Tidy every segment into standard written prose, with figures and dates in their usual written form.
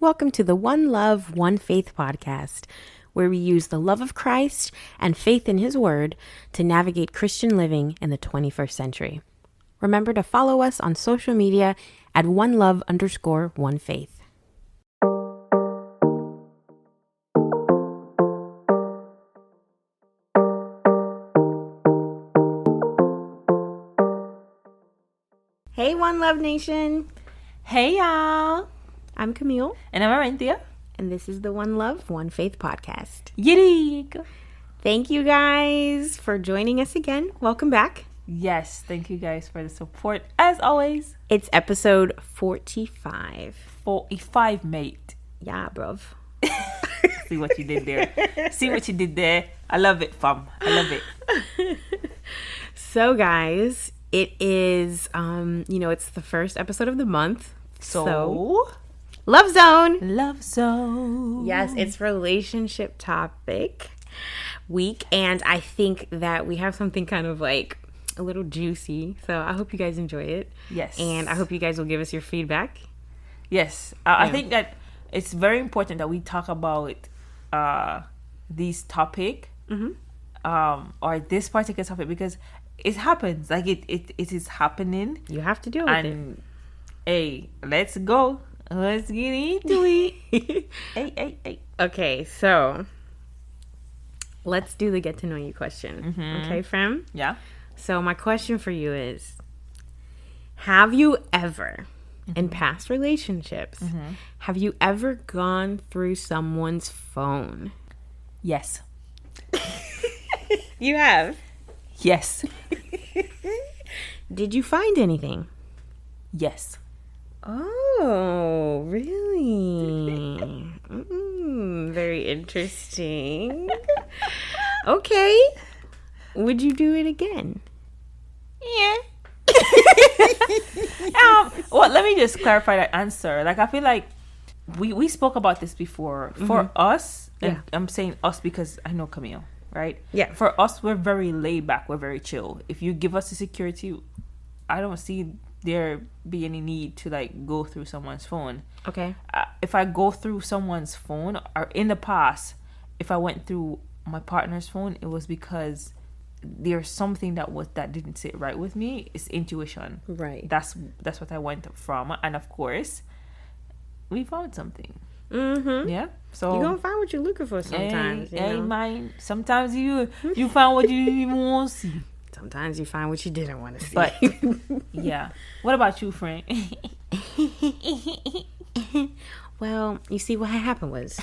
Welcome to the One Love, One Faith podcast, where we use the love of Christ and faith in His Word to navigate Christian living in the 21st century. Remember to follow us on social media at onelove_onefaith. Hey, One Love Nation. Hey, y'all. I'm Camille. And I'm Arenthia. And this is the One Love, One Faith podcast. Yidig. Thank you guys for joining us again. Welcome back. Yes, thank you guys for the support, as always. It's episode 45. 45, mate. Yeah, bruv. See what you did there. See what you did there. I love it, fam. I love it. So, guys, it is, it's the first episode of the month. So Love Zone. Love Zone. Yes, it's relationship topic week. And I think that we have something kind of like a little juicy. So I hope you guys enjoy it. Yes. And I hope you guys will give us your feedback. Yes. I think that it's very important that we talk about this topic or this particular topic because it happens. Like it is happening. You have to deal with it. Hey, let's go. Let's get into it. Hey. Okay, so let's do the get to know you question. Okay, fam? Yeah. So my question for you is, have you ever, in past relationships, have you ever gone through someone's phone? Yes. You have? Yes. Did you find anything? Yes. Oh, really? Very interesting. Okay. Would you do it again? Yeah. Well, let me just clarify that answer. Like, I feel like we spoke about this before. For us, and I'm saying us because I know Camille, right? Yeah. For us, we're very laid back. We're very chill. If you give us the security, I don't see there be any need to like go through someone's phone. Okay. If I go through someone's phone, or in the past, if I went through my partner's phone, it was because there's something that didn't sit right with me. It's intuition. Right. That's what I went from, and of course, we found something. Yeah. So you're gonna find what you're looking for sometimes. Mine. Sometimes you find what you even want to see. Sometimes you find what you didn't want to see. But yeah. What about you, Frank? Well, you see, what happened was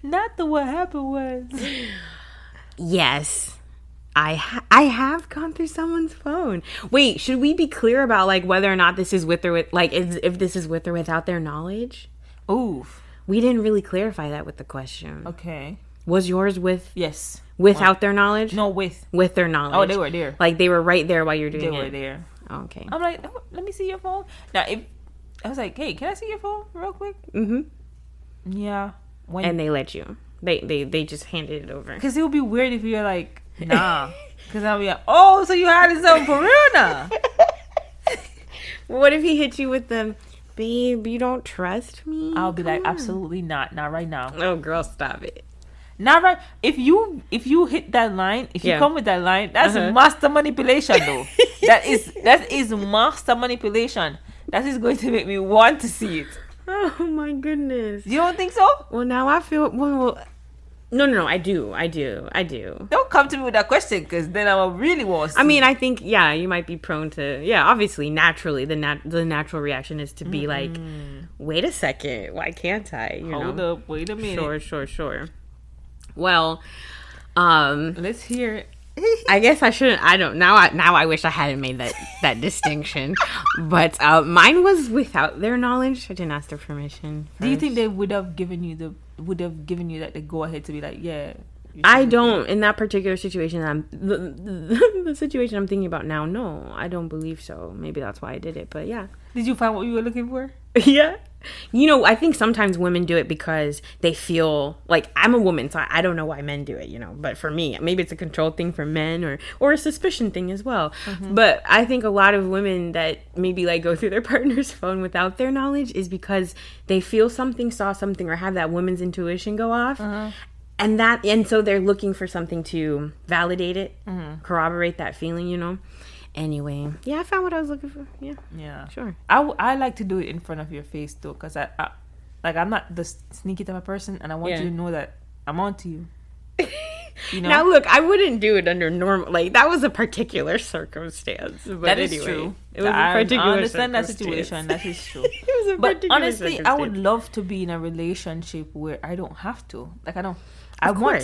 not the what happened was. Yes, I have gone through someone's phone. Wait, should we be clear about like whether or not this is with or with if this is with or without their knowledge? Ooh, we didn't really clarify that with the question. Okay. Was yours with? Yes. Without their knowledge? No, with their knowledge. Oh, they were there. Like they were right there while you're doing it. They were there. Oh, okay. I'm like, oh, let me see your phone. Now, if I was like, hey, can I see your phone real quick? Yeah. And they let you. They just handed it over. Because it would be weird if you're like, nah. Because I'll be like, oh, so you hiding something for real now? What if he hit you with the, babe, you don't trust me? I'll be like, absolutely not. Not right now. Oh, girl, stop it. Not right. If you hit that line, if you come with that line, that's master manipulation, though. that is master manipulation. That is going to make me want to see it. Oh my goodness. You don't think so? Well, now I feel No, I do. Don't come to me with that question, because then I will really want to see. I mean, I think, you might be prone to, obviously, naturally, the natural reaction is to be like, wait a second, why can't I? Hold up, wait a minute. Sure. Well, let's hear it. I guess I shouldn't. I don't now. I wish I hadn't made that distinction. But mine was without their knowledge. I didn't ask their permission. Do you think they would have given you that the go ahead to be like, yeah? I don't. In that particular situation, the situation I'm thinking about now. No, I don't believe so. Maybe that's why I did it. But yeah. Did you find what you were looking for? Yeah. You know, I think sometimes women do it because they feel like, I'm a woman, so I don't know why men do it, you know. But for me, maybe it's a control thing for men or a suspicion thing as well. Mm-hmm. But I think a lot of women that maybe like go through their partner's phone without their knowledge is because they feel something, saw something, or have that woman's intuition go off. Uh-huh. And so they're looking for something to validate it, corroborate that feeling, you know. Anyway, yeah, I found what I was looking for. Yeah, sure. I like to do it in front of your face though, because I'm not the sneaky type of person, and I want you to know that I'm onto you. You know? Now look, I wouldn't do it under normal, like that was a particular circumstance. But that is true. It was a particular. I understand that situation. That is true. It was a but honestly, I would love to be in a relationship where I don't have to. Like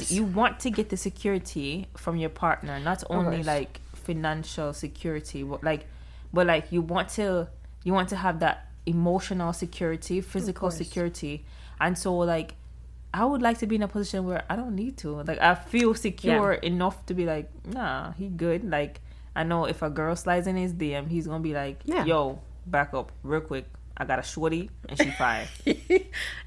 you want to get the security from your partner, not only like financial security, but you want to have that emotional security, physical security. And so like I would like to be in a position where I don't need to, like I feel secure enough to be like, nah, he good. Like I know if a girl slides in his DM, he's gonna be like, yo, back up real quick, I got a shorty and she fine.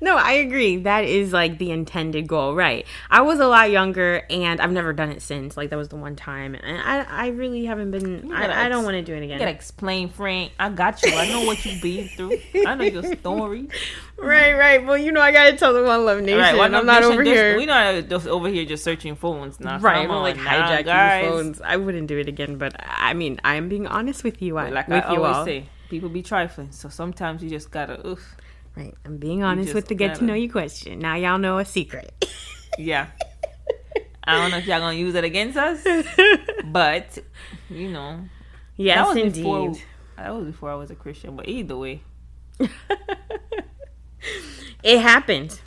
No, I agree. That is like the intended goal, right? I was a lot younger and I've never done it since. Like that was the one time, and I really haven't been. I don't want to do it again. You gotta explain, Frank. I got you. I know what you've been through. I know your story. Right. Well, you know I gotta tell the One Love Nation. Right, I'm not over here. We're not just over here just searching phones now. Right, we're like hijacking phones. I wouldn't do it again, but I mean, I am being honest with you. Like I always say. People be trifling, so sometimes you just gotta Right, I'm being honest with the get to know you question. Now y'all know a secret. Yeah. I don't know if y'all gonna use it against us, but you know. Yes, that was indeed. That was before I was a Christian, but either way. It happened.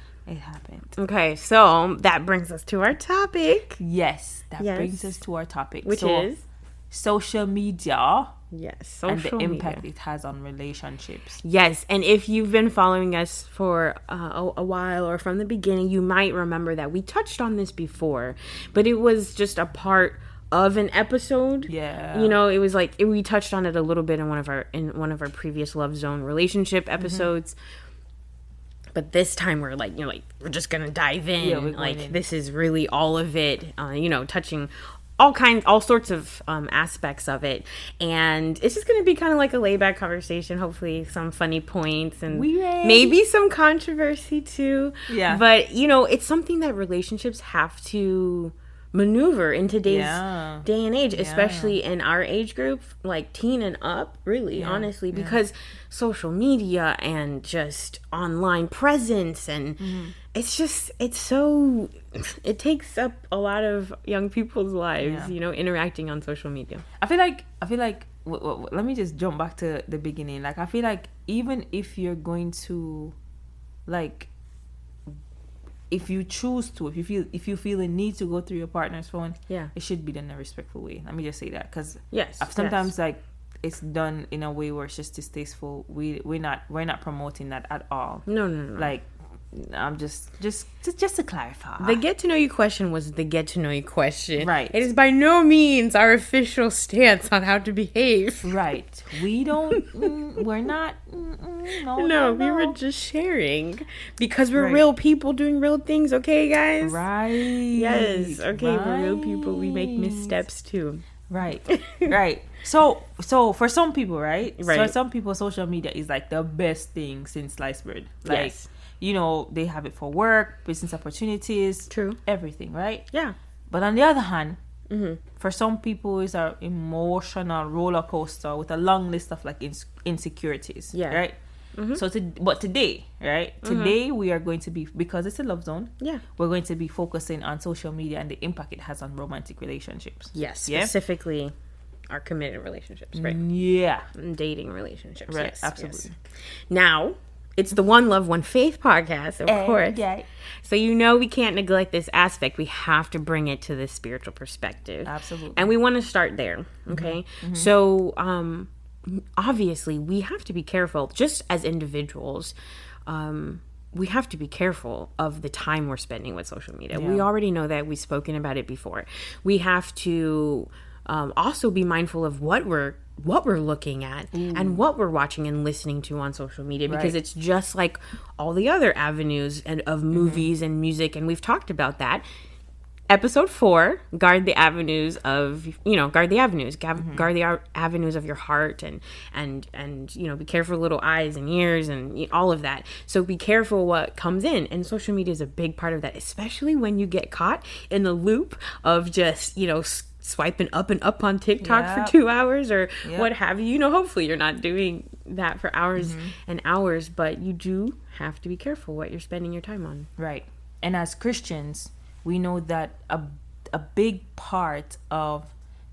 Okay, so that brings us to our topic. Yes, brings us to our topic. Which is? Social media. Yes, social media. And the impact it has on relationships. Yes, and if you've been following us for a while or from the beginning, you might remember that we touched on this before, but it was just a part of an episode. Yeah, you know, it was like we touched on it a little bit in one of our previous Love Zone relationship episodes. Mm-hmm. But this time we're like, we're just gonna dive in. Yeah, this is really all of it. Touching all sorts of aspects of it, and it's just going to be kind of like a laid-back conversation, hopefully some funny points and maybe some controversy too. Yeah, but it's something that relationships have to maneuver in today's day and age, especially in our age group, like teen and up, really, honestly, because social media and just online presence and it takes up a lot of young people's lives, interacting on social media. I feel like let me just jump back to the beginning. Like I feel like even if you're going to if you choose to, if you feel the need to go through your partner's phone, it should be done in a respectful way. Let me just say that, because sometimes it's done in a way where it's just distasteful. We're not promoting that at all. No. Like, I'm just to clarify. The get to know you question was the get to know you question. Right. It is by no means our official stance on how to behave. Right. We don't. We're not. No, we were just sharing because we're real people doing real things. Okay, guys. Right. Yes. Okay. Right. We're real people. We make missteps too. Right. Right. So for some people, right? So for some people, social media is like the best thing since sliced bread. Like, they have it for work, business opportunities, everything, right? Yeah. But on the other hand, for some people, it's an emotional roller coaster with a long list of like insecurities. Yeah. Right. Mm-hmm. So today, right? Today we are going to be, because it's a love zone. Yeah. We're going to be focusing on social media and the impact it has on romantic relationships. Yes. Specifically, our committed relationships, right? Yeah. And dating relationships. Right. Yes. Absolutely. Yes. Now, it's the One Love, One Faith podcast, of course. Yeah. So we can't neglect this aspect. We have to bring it to the spiritual perspective. Absolutely. And we want to start there, okay? Mm-hmm. So, obviously, we have to be careful, just as individuals. We have to be careful of the time we're spending with social media. Yeah. We already know that. We've spoken about it before. We have to also be mindful of what we're looking at and what we're watching and listening to on social media, because it's just like all the other avenues and of movies and music, and we've talked about that. Episode 4, guard the avenues of your heart, and be careful little eyes and ears and all of that. So be careful what comes in, and social media is a big part of that, especially when you get caught in the loop of just, swiping up and up on TikTok for 2 hours or what have you. Hopefully you're not doing that for hours and hours, but you do have to be careful what you're spending your time on. Right. And as Christians, we know that a big part of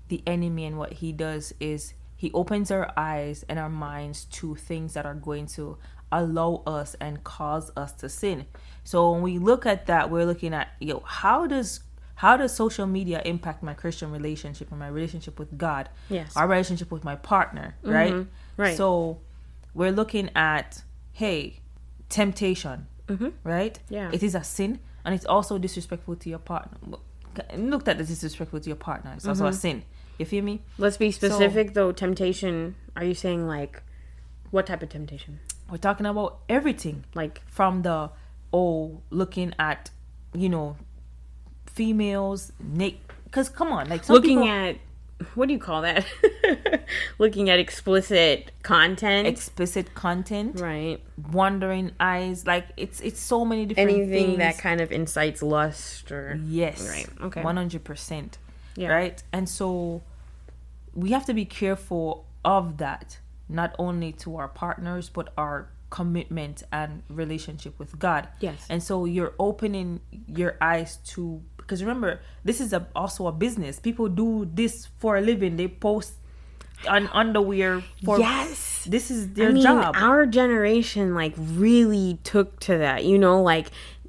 the enemy and what he does is he opens our eyes and our minds to things that are going to allow us and cause us to sin. So when we look at that, we're looking at, how does social media impact my Christian relationship and my relationship with God? Yes. Our relationship with my partner, right? Right. So we're looking at, temptation, right? Yeah. It is a sin. And it's also disrespectful to your partner. Looked at as disrespectful to your partner. It's also a sin. You feel me? Let's be specific, though. Temptation, are you saying, like, what type of temptation? We're talking about everything. Like, from the, looking at, females, because, come on. Like, looking at, what do you call that? Looking at explicit content. Right. Wandering eyes. Like, it's so many different things. Anything that kind of incites lust or... Yes. Right. Okay. 100%. Yeah. Right? And so we have to be careful of that, not only to our partners, but our commitment and relationship with God. Yes. And so you're opening your eyes to... Because remember, this is also a business. People do this for a living. They post on underwear for... Yes. This is their job. Our generation, really took to that.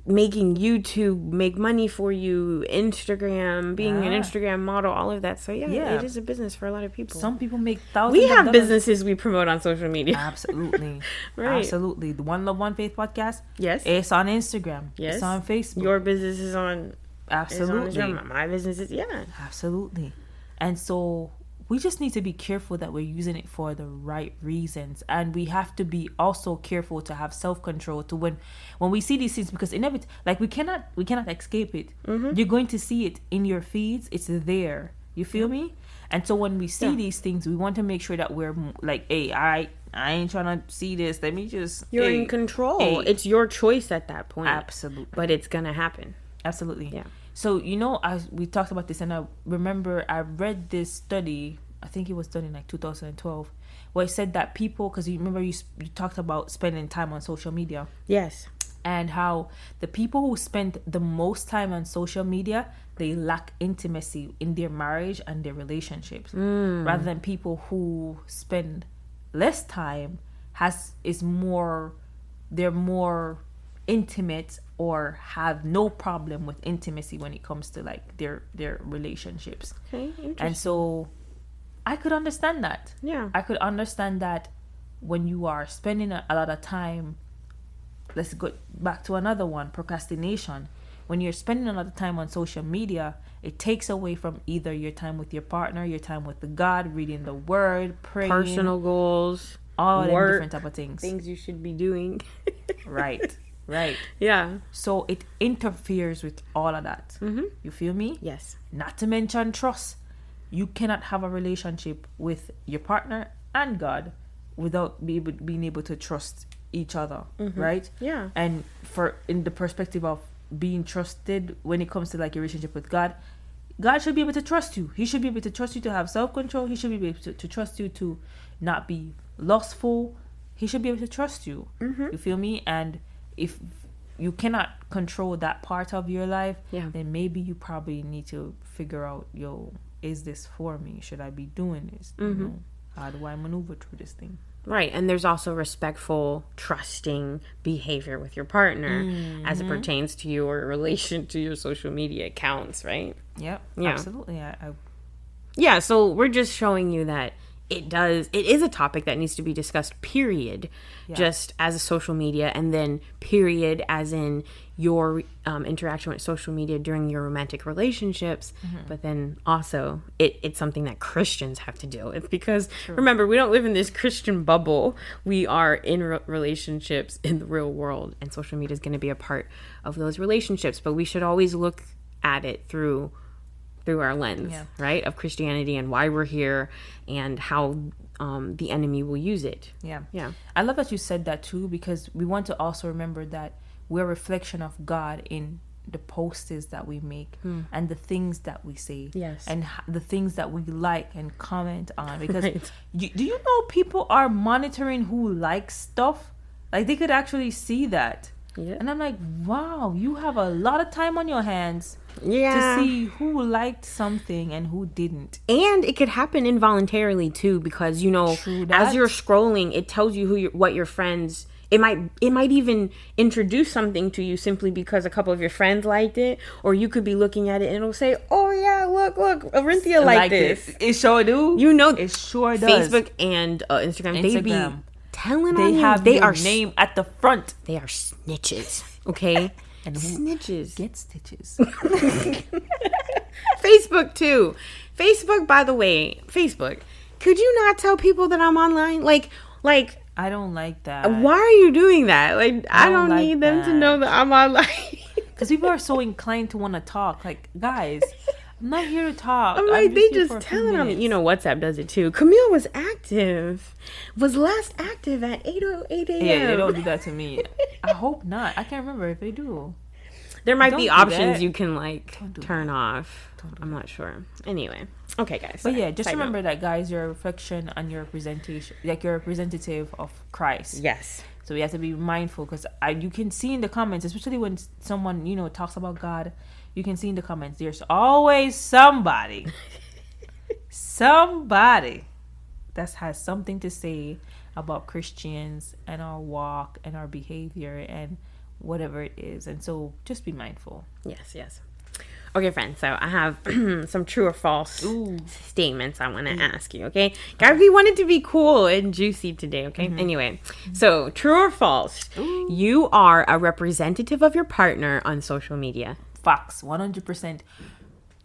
Making YouTube make money for you, Instagram, being an Instagram model, all of that. So, it is a business for a lot of people. Some people make thousands We have businesses we promote on social media. Absolutely. Right. Absolutely. The One Love, One Faith podcast. Yes. It's on Instagram. Yes. It's on Facebook. Your business is on... Absolutely. My business is, Absolutely. And so we just need to be careful that we're using it for the right reasons. And we have to be also careful to have self-control to when we see these things, because we cannot escape it. You're going to see it in your feeds. It's there. You feel me? And so when we see these things, we want to make sure that we're like, hey, I ain't trying to see this. Let me just... You're in control. Hey. It's your choice at that point. Absolutely. But it's going to happen. Absolutely. Yeah. So, we talked about this, and I remember I read this study, I think it was done in 2012, where it said that people, because you remember you talked about spending time on social media. Yes. And how the people who spend the most time on social media, they lack intimacy in their marriage and their relationships. Rather than people who spend less time, they're more intimate or have no problem with intimacy when it comes to their relationships. Okay, interesting. And so I could understand that. Yeah. I could understand that when you are spending a lot of time, let's go back to another one, procrastination. When you're spending a lot of time on social media, it takes away from either your time with your partner, your time with the God, reading the word, praying, personal goals, all them different type of things you should be doing. Right. Yeah. So it interferes with all of that. You feel me? Yes. Not to mention trust. You cannot have a relationship with your partner and God without being able to trust each other, right? Yeah. And in the perspective of being trusted, when it comes to your relationship with God, God should be able to trust you. He should be able to trust you to have self-control. He should be able to trust you to not be lustful. He should be able to trust you. You feel me? And if you cannot control that part of your life, then maybe you probably need to figure out, is this for me? Should I be doing this? How do I maneuver through this thing? Right. And there's also respectful, trusting behavior with your partner as it pertains to your relation to your social media accounts, right? Yep. Yeah. Absolutely. Yeah. So we're just showing you that it is a topic that needs to be discussed, period. Just as a social media, and then period as in your interaction with social media during your romantic relationships. But then also it's something that Christians have to deal with, because remember, we don't live in this Christian bubble. We are in relationships in the real world, and social media is going to be a part of those relationships. But we should always look at it through our lens, right, of Christianity and why we're here and how the enemy will use it. Yeah. I love that you said that too, because we want to also remember that we're a reflection of God in the posts that we make and the things that we say, and the things that we like and comment on. Because do you know people are monitoring who likes stuff? Like, they could actually see that. And I'm like, wow, you have a lot of time on your hands to see who liked something and who didn't. And it could happen involuntarily too, because, you know, as you're scrolling, it tells you what your friends. It might even introduce something to you simply because a couple of your friends liked it, or you could be looking at it and it'll say, "Oh yeah, look, Arinthia liked this." It sure do. You know, it sure does. Facebook and Instagram, they be telling they on you. Have their name at the front. They are snitches, okay? And snitches get stitches. Facebook too. Facebook, by the way, Facebook. Could you not tell people that I'm online? Like. I don't like that. Why are you doing that? Like, I don't like need them to know that I'm online. Because people are so inclined to want to talk. Like, guys, I'm not here to talk. I'm like, they just telling on me. You know, WhatsApp does it too. Camille was last active at 8:08 a.m. Yeah, they don't do that to me. I hope not. I can't remember if they do. There might be options you can, like, turn off. I'm not sure. Anyway. Okay, guys. But yeah, just remember that, guys, you're a reflection and your representation, like, you're a representative of Christ. Yes. So we have to be mindful, because you can see in the comments, especially when someone, you know, talks about God, you can see in the comments, there's always somebody that has something to say about Christians and our walk and our behavior and whatever it is. And so just be mindful. Yes. Okay, friends, so I have some true or false statements I want to ask you, okay? Guys, we wanted to be cool and juicy today, okay? Anyway, so true or false, you are a representative of your partner on social media. Facts, 100%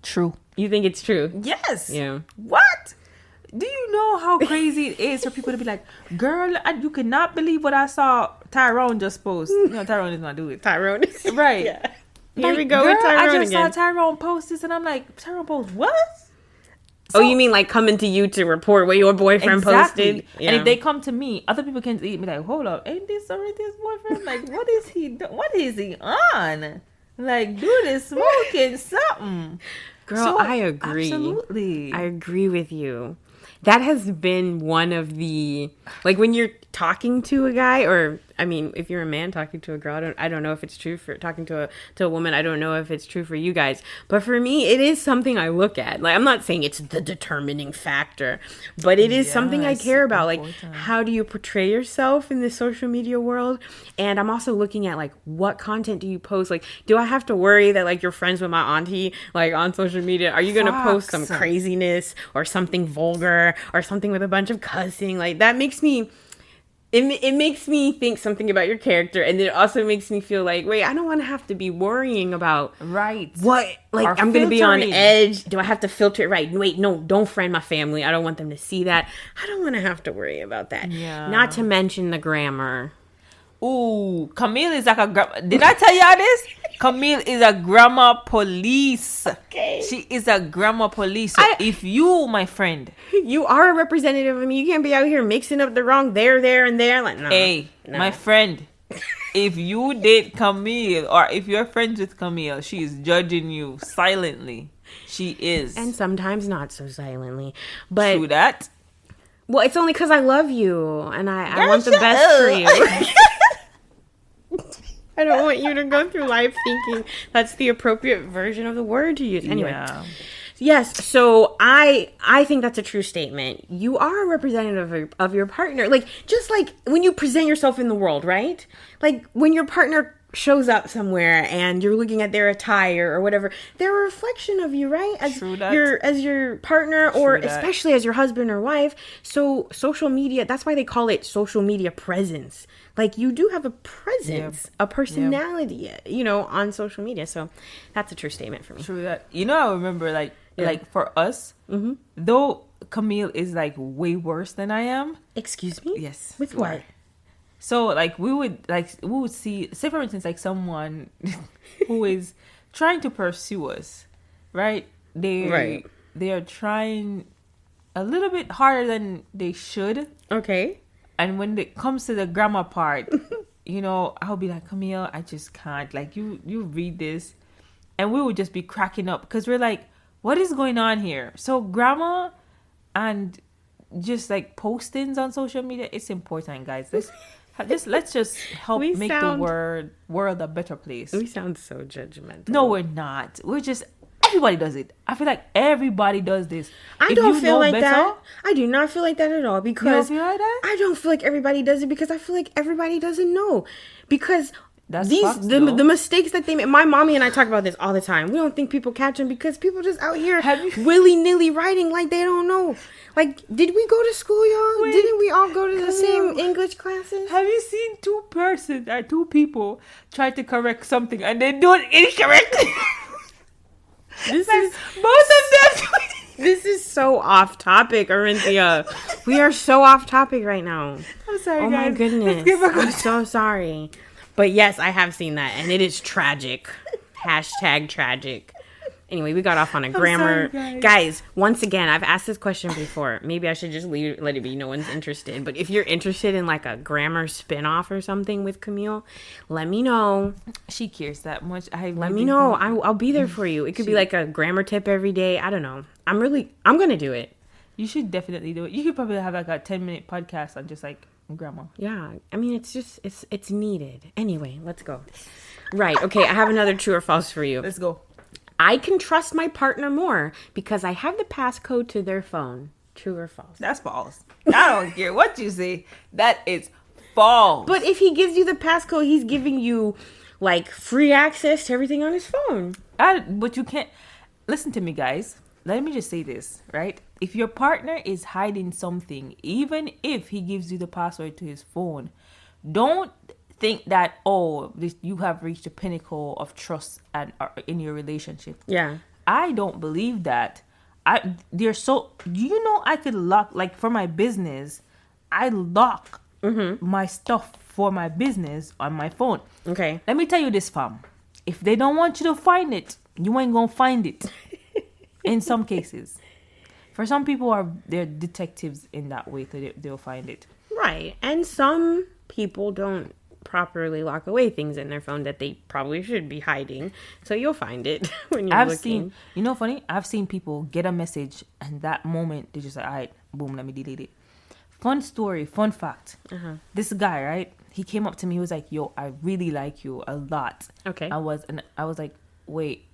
true. You think it's true? Yes. Yeah. What? Do you know how crazy it is for people to be like, girl, you cannot believe what I saw Tyrone just post. No, Tyrone is not doing it. Tyrone. Right. Yeah. Here we go with Tyrone I just again. saw Tyrone post this, and I'm like, Tyrone post what? So, you mean like coming to you to report what your boyfriend posted? Yeah. And if they come to me, other people can be like, hold up, ain't this already his boyfriend? Like, what is he doing? What is he on? Like, dude is smoking something. Girl, so, I agree. Absolutely. I agree with you. That has been one of the, like, when you're talking to a guy, or I mean, if you're a man talking to a girl, I don't know if it's true for talking to a woman. I don't know if it's true for you guys, but for me, it is something I look at. Like, I'm not saying it's the determining factor, but it is something I care about. Like, how do you portray yourself in the social media world? And I'm also looking at, like, what content do you post? Like, do I have to worry that, like, you're friends with my auntie, like, on social media? Are you going to post some craziness or something vulgar or something with a bunch of cussing? Like, that makes me... It makes me think something about your character, and it also makes me feel like, wait, I don't want to have to be worrying about what, like, I'm going to be on edge. Do I have to filter it right? Wait, no, don't friend my family. I don't want them to see that. I don't want to have to worry about that. Yeah. Not to mention the grammar. Ooh, Camille is like a grammar. Did I tell y'all this? Camille is a grammar police. Okay. She is a grammar police. So if you, my friend, you are a representative of me, you can't be out here mixing up the wrong there, and there. Like, no. Hey, my friend, if you date Camille, or if you're friends with Camille, she is judging you silently. She is. And sometimes not so silently. But true that. Well, it's only because I love you, and I want the best for you. I don't want you to go through life thinking that's the appropriate version of the word to use. Anyway. Yeah. Yes, so I think that's a true statement. You are a representative of your partner. Like, just like when you present yourself in the world, right? Like, when your partner shows up somewhere and you're looking at their attire or whatever, they're a reflection of you, right? As your partner, or especially as your husband or wife. So social media, that's why they call it social media presence. Like, you do have a presence, a personality, you know, on social media. So that's a true statement for me. True that. You know, I remember like for us, though Camille is like way worse than I am. Excuse me? Yes. With what? So like we would see, say for instance, like someone who is trying to pursue us, right? They are trying a little bit harder than they should. Okay. And when it comes to the grammar part, you know, I'll be like, Camille, I just can't. Like, you read this, and we would just be cracking up because we're like, what is going on here? So grammar and just like postings on social media, it's important, guys. Let's just help make the world a better place. We sound so judgmental. No, we're not. We're just, everybody does it. I feel like everybody does this. I don't feel like that. I do not feel like that at all, because you don't feel like that? I don't feel like everybody does it, because I feel like everybody doesn't know. Because the mistakes that they make. My mommy and I talk about this all the time. We don't think people catch them because people just out here willy-nilly writing like they don't know. Like, did we go to school, y'all? Didn't we all go to the same English classes? Have you seen two people try to correct something and they do it incorrectly? Both of them. This is so off topic, Orinthia. We are so off topic right now. I'm sorry, guys. My goodness. I'm so sorry. But yes, I have seen that, and it is tragic. #tragic. Anyway, we got off on a grammar. Sorry, guys, once again, I've asked this question before. Maybe I should just let it be. No one's interested. But if you're interested in like a grammar spinoff or something with Camille, let me know. She cares that much. Let me know. I'll be there for you. It could be like a grammar tip every day. I don't know. I'm going to do it. You should definitely do it. You could probably have like a 10-minute podcast on just like grammar. Yeah. I mean, it's needed. Anyway, let's go. Right. Okay. I have another true or false for you. Let's go. I can trust my partner more because I have the passcode to their phone. True or false? That's false. I don't care what you say. That is false. But if he gives you the passcode, he's giving you like free access to everything on his phone. But you can't. Listen to me, guys. Let me just say this, right? If your partner is hiding something, even if he gives you the password to his phone, don't think that you have reached a pinnacle of trust and in your relationship. Yeah, I don't believe that. I could lock, like, for my business, I lock my stuff for my business on my phone. Okay, let me tell you this, fam. If they don't want you to find it, you ain't gonna find it. In some cases, for some people, they're detectives in that way, so they'll find it. Right, and some people don't properly lock away things in their phone that they probably should be hiding, so you'll find it when you're looking. Funny, I've seen people get a message and that moment they just like, all right, boom, let me delete it. Fun story, fun fact. This guy, right, he came up to me, he was like, yo, I really like you a lot. Okay. I was like, wait,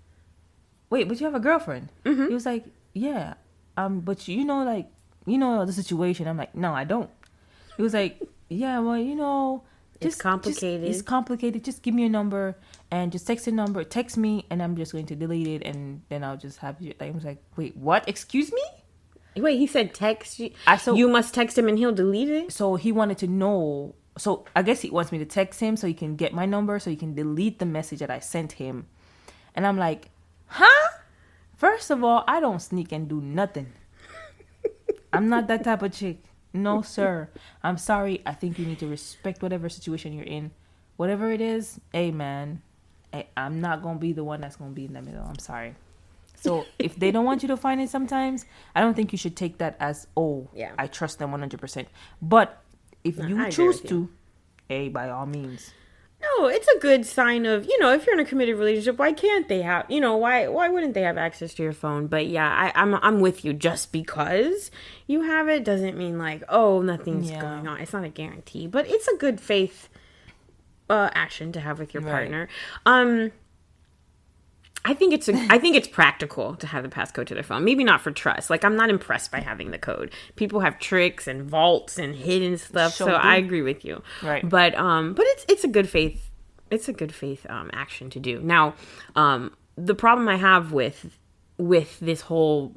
but you have a girlfriend? He was like, yeah, but you know the situation. I'm like, no, I don't. He was like, yeah, well, it's complicated. It's complicated. Just give me your number and just text me, and I'm just going to delete it, and then I'll just have you. I was like, wait, what? Excuse me? Wait, he said text you. You must text him, and he'll delete it. So he wanted to know. So I guess he wants me to text him so he can get my number, so he can delete the message that I sent him. And I'm like, huh? First of all, I don't sneak and do nothing. I'm not that type of chick. No, sir. I'm sorry. I think you need to respect whatever situation you're in. Whatever it is, hey, man, I'm not going to be the one that's going to be in the middle. I'm sorry. So if they don't want you to find it sometimes, I don't think you should take that as, I trust them 100%. But if you choose to, hey, by all means. No, it's a good sign of, if you're in a committed relationship, why can't they have, why wouldn't they have access to your phone? But yeah, I'm with you. Just because you have it doesn't mean like, nothing's going on. It's not a guarantee, but it's a good faith action to have with your partner. I think it's practical to have the passcode to their phone. Maybe not for trust. Like, I'm not impressed by having the code. People have tricks and vaults and hidden stuff. So I agree with you. Right. But it's a good faith it's a good faith action to do. Now, the problem I have with this whole,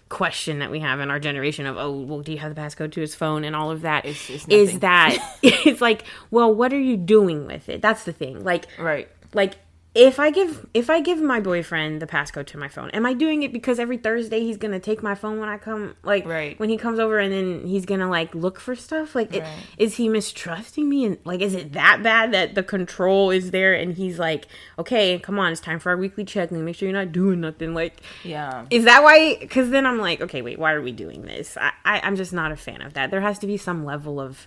question that we have in our generation of, oh, well, do you have the passcode to his phone and all of that, is that it's like, well, what are you doing with it? That's the thing. Like, right. Like, if I give my boyfriend the passcode to my phone, am I doing it because every Thursday he's gonna take my phone when I come, like, right. when he comes over, and then he's gonna like look for stuff? Like, right. Is he mistrusting me? And like, is it that bad that the control is there? And he's like, okay, come on, it's time for our weekly check. Make sure you're not doing nothing. Like, yeah, is that why? Because then I'm like, okay, wait, why are we doing this? I'm just not a fan of that. There has to be some level of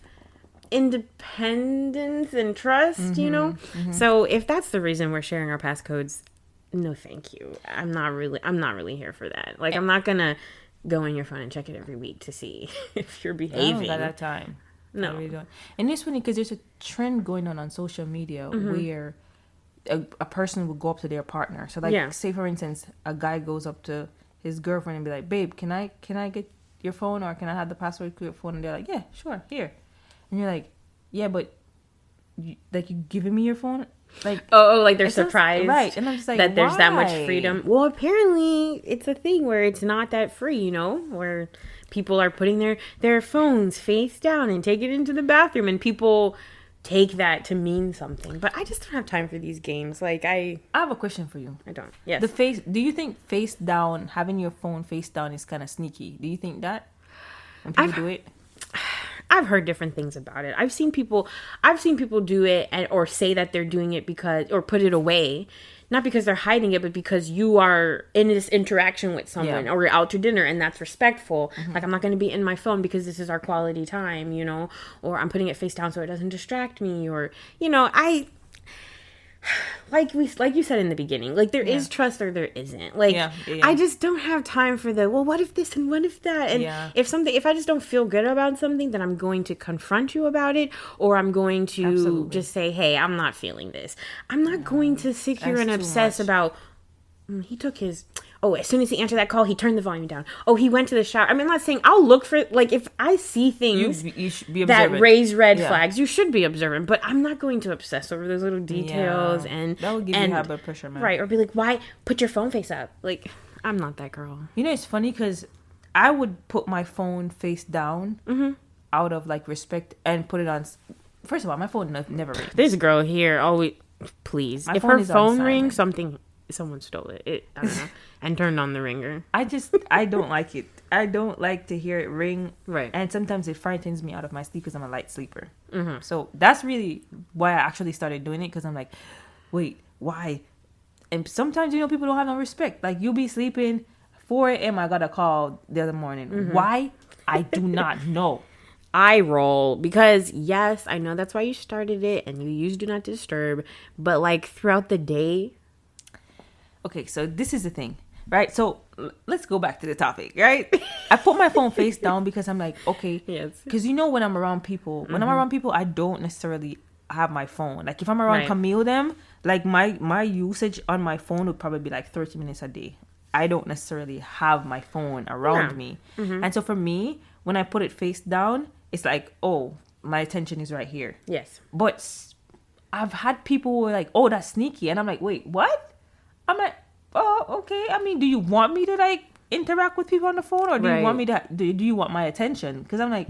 independence and trust, Mm-hmm. So if that's the reason we're sharing our passcodes, no thank you. I'm not really here for that. Like, I'm not gonna go in your phone and check it every week to see if you're behaving. I don't got that time. No, I really don't. And it's funny because there's a trend going on social media where a person will go up to their partner. So like, say for instance, a guy goes up to his girlfriend and be like, babe, can I get your phone, or can I have the password to your phone? And they're like, yeah, sure, here. And you're like, yeah, but you giving me your phone? Like, like they're surprised, right? And I'm just like, that there's that much freedom. Well, apparently it's a thing where it's not that free, where people are putting their phones face down and take it into the bathroom, and people take that to mean something. But I just don't have time for these games. Like, I have a question for you. I don't. Yes. Do you think face down, having your phone face down, is kind of sneaky? Do you think that when people do it? I've heard different things about it. I've seen people do it or say that they're doing it because, or put it away, not because they're hiding it, but because you are in this interaction with someone, or you're out to dinner, and that's respectful. Mm-hmm. Like, I'm not going to be in my phone because this is our quality time, or I'm putting it face down so it doesn't distract me, or, like you said in the beginning, like, there is trust or there isn't. Like, I just don't have time for well, what if this and what if that? And if I just don't feel good about something, then I'm going to confront you about it, or I'm going to just say, hey, I'm not feeling this. I'm not going to sit here and obsess about, he took his... Oh, as soon as he answered that call, he turned the volume down. Oh, he went to the shower. I mean, I'm not saying I'll look for, like, if I see things you should be that raise red flags, you should be observant. But I'm not going to obsess over those little details. And that would give you high blood pressure, man. Right. Or be like, why put your phone face up? Like, I'm not that girl. It's funny because I would put my phone face down out of, like, respect and put it on. First of all, my phone never rings. This girl here always, please. If her phone rings, someone stole it. I don't know. And turned on the ringer. I don't like it. I don't like to hear it ring. Right. And sometimes it frightens me out of my sleep because I'm a light sleeper. Mm-hmm. So that's really why I actually started doing it, because I'm like, wait, why? And sometimes, people don't have no respect. Like, you'll be sleeping, 4 a.m. I got a call the other morning. Mm-hmm. Why? I do not know. I roll because, yes, I know that's why you started it and you use Do Not Disturb. But, like, throughout the day... Okay, so this is the thing. Right, so let's go back to the topic, right? I put my phone face down because I'm like, okay, yes, because when I'm around people, I don't necessarily have my phone. Like, if I'm around Camille, them, like, my usage on my phone would probably be like 30 minutes a day. I don't necessarily have my phone around me, and so for me, when I put it face down, it's like, oh, my attention is right here. Yes, but I've had people who are like, oh, that's sneaky, and I'm like, wait, what? I'm like, oh, okay. I mean, do you want me to, like, interact with people on the phone, or do you want me to? Do you want my attention? Because I'm like,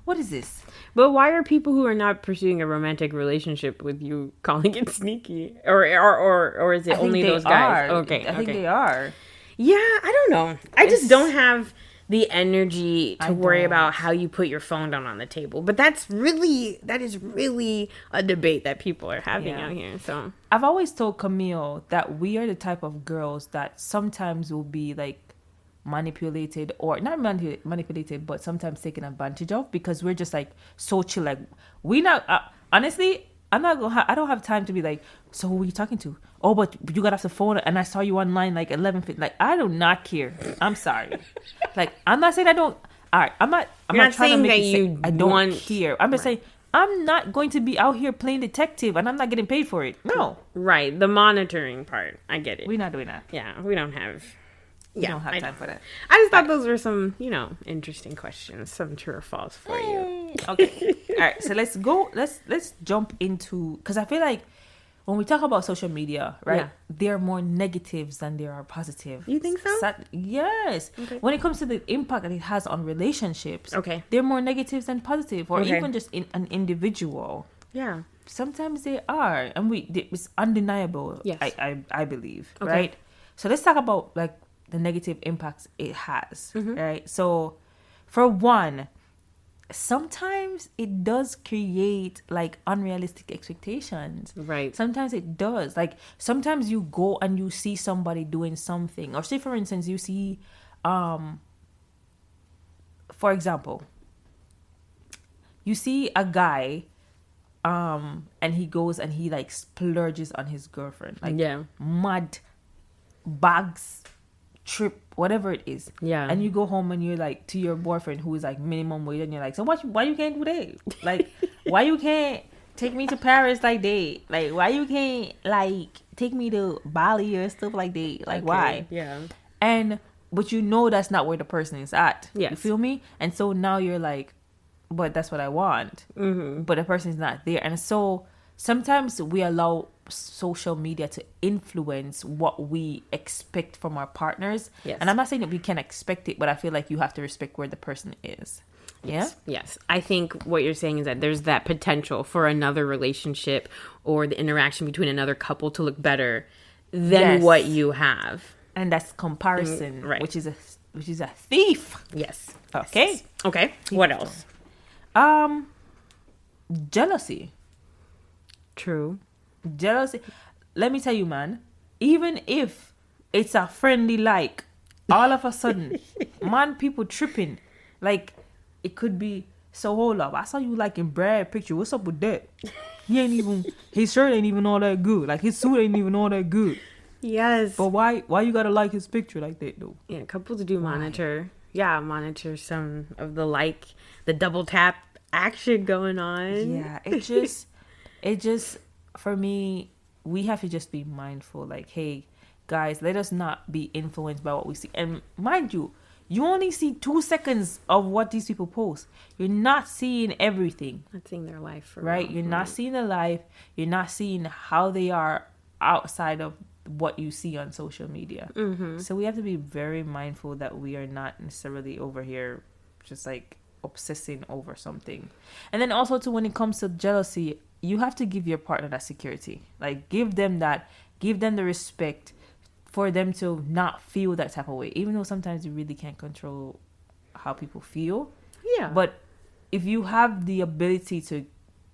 what is this? But why are people who are not pursuing a romantic relationship with you calling it sneaky, or is it only those guys? Okay, I think they are. Yeah, I don't know. I just don't have the energy to worry about how you put your phone down on the table. But that is really a debate that people are having out here. So I've always told Camille that we are the type of girls that sometimes will be, like, manipulated, or not manipulated, but sometimes taken advantage of, because we're just, like, so chill. Like, we not honestly, I don't have time to be like, so who are you talking to? Oh, but you got off the phone and I saw you online like 11:50. Like, I do not care. I'm sorry. Like, I'm not saying I don't. All right, I'm not trying to make you I don't care. I'm just saying I'm not going to be out here playing detective and I'm not getting paid for it. No. Right. The monitoring part. I get it. We're not doing that. Yeah, we don't have. We don't have time for that. I just thought those were some, interesting questions, some true or false for you. Okay. All right. So let's go. Let's jump into, because I feel like when we talk about social media, right? There are more negatives than there are positive. You think so? Yes. Okay. When it comes to the impact that it has on relationships, there are more negatives than positive, or even just in an individual. Yeah. Sometimes they are, and it's undeniable. Yes. I believe, right? So let's talk about like the negative impacts it has, right? So, for one, sometimes it does create like unrealistic expectations. Right. Sometimes it does. Like sometimes you go and you see somebody doing something, or say for instance you see, for example, you see a guy, and he goes and he like splurges on his girlfriend, like mad bags, trip, whatever it is. Yeah. And you go home and you're like to your boyfriend who is like minimum wage, and you're like, so why you can't do that? Like, why you can't take me to Paris like that? Like, why you can't like take me to Bali or stuff like that? Like, why? Yeah. But you know that's not where the person is at. Yes. You feel me? And so now you're like, but that's what I want. But the person's not there. And so sometimes we allow social media to influence what we expect from our partners. Yes. And I'm not saying that we can expect it, but I feel like you have to respect where the person is. Yes. Yeah? Yes. I think what you're saying is that there's that potential for another relationship or the interaction between another couple to look better than what you have. And that's comparison, right, which is a thief. Yes. Okay. Yes. Okay. What else? Jealousy. True. Jealousy. Let me tell you, man, even if it's a friendly like, all of a sudden, man, people tripping. Like, it could be, so hold up, I saw you liking Brad picture. What's up with that? His shirt ain't even all that good. Like, his suit ain't even all that good. Yes. But why you gotta like his picture like that, though? Yeah, couples do monitor. Yeah, monitor some of the double tap action going on. Yeah, it just, for me, we have to just be mindful. Like, hey, guys, let us not be influenced by what we see. And mind you, you only see 2 seconds of what these people post. You're not seeing everything. Not seeing their life. Right? You're not seeing their life. You're not seeing how they are outside of what you see on social media. So we have to be very mindful that we are not necessarily over here just like obsessing over something. And then also too, when it comes to jealousy, you have to give your partner that security. Like, give them the respect for them to not feel that type of way, even though sometimes you really can't control how people feel. Yeah. But if you have the ability to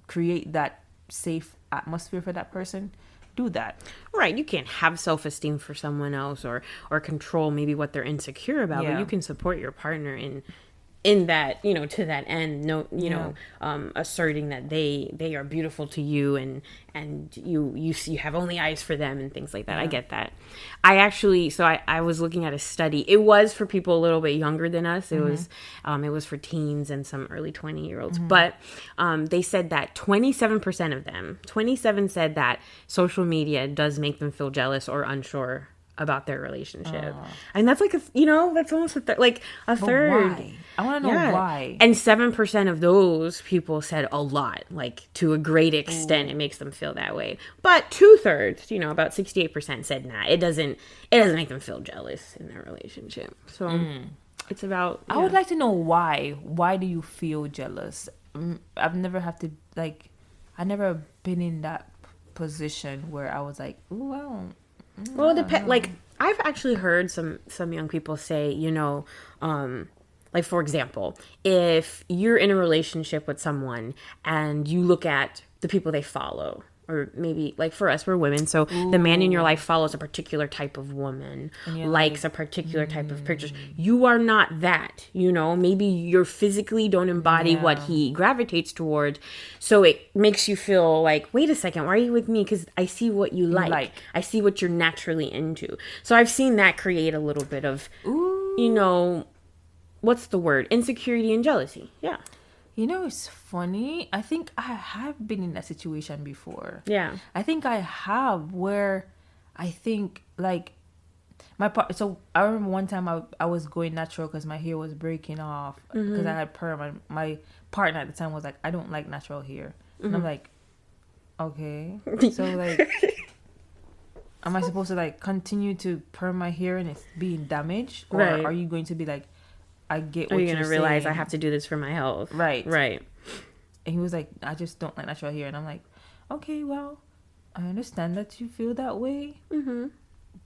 create that safe atmosphere for that person, do that. Right. You can't have self-esteem for someone else or control maybe what they're insecure about, but you can support your partner in that, to that end, asserting that they are beautiful to you and you have only eyes for them and things like that. I get that. I was looking at a study. It was for people a little bit younger than us. It was for teens and some early 20-year-olds. But they said that 27% of them, 27 said that social media does make them feel jealous or unsure about their relationship. And that's like that's almost a third. Why? I want to know why. And 7% of those people said a lot, like to a great extent. It makes them feel that way. But 2/3, about 68% said nah, it doesn't make them feel jealous in their relationship. So it's about I would like to know why do you feel jealous? I've never been in that position where I was like, ooh, I don't. Well, it depends. Like, I've actually heard some young people say, like, for example, if you're in a relationship with someone and you look at the people they follow, or maybe, like, for us, we're women, so the man in your life follows a particular type of woman, likes a particular type of pictures. You are not that, maybe you physically don't embody what he gravitates towards, so it makes you feel like, wait a second, why are you with me? Because I see what you like. I see what you're naturally into. So I've seen that create a little bit of, what's the word? Insecurity and jealousy. Yeah. It's funny. I think I have been in that situation before. Yeah. I think I have, where I think, like, so I remember one time I was going natural because my hair was breaking off because I had perm. And my partner at the time was like, I don't like natural hair. And I'm like, Okay. So like, am I supposed to like continue to perm my hair and it's being damaged, or are you going to be like, I get what you're saying? Are you gonna realize I have to do this for my health? Right. And he was like, I just don't like natural hair, and I'm like, okay, well, I understand that you feel that way,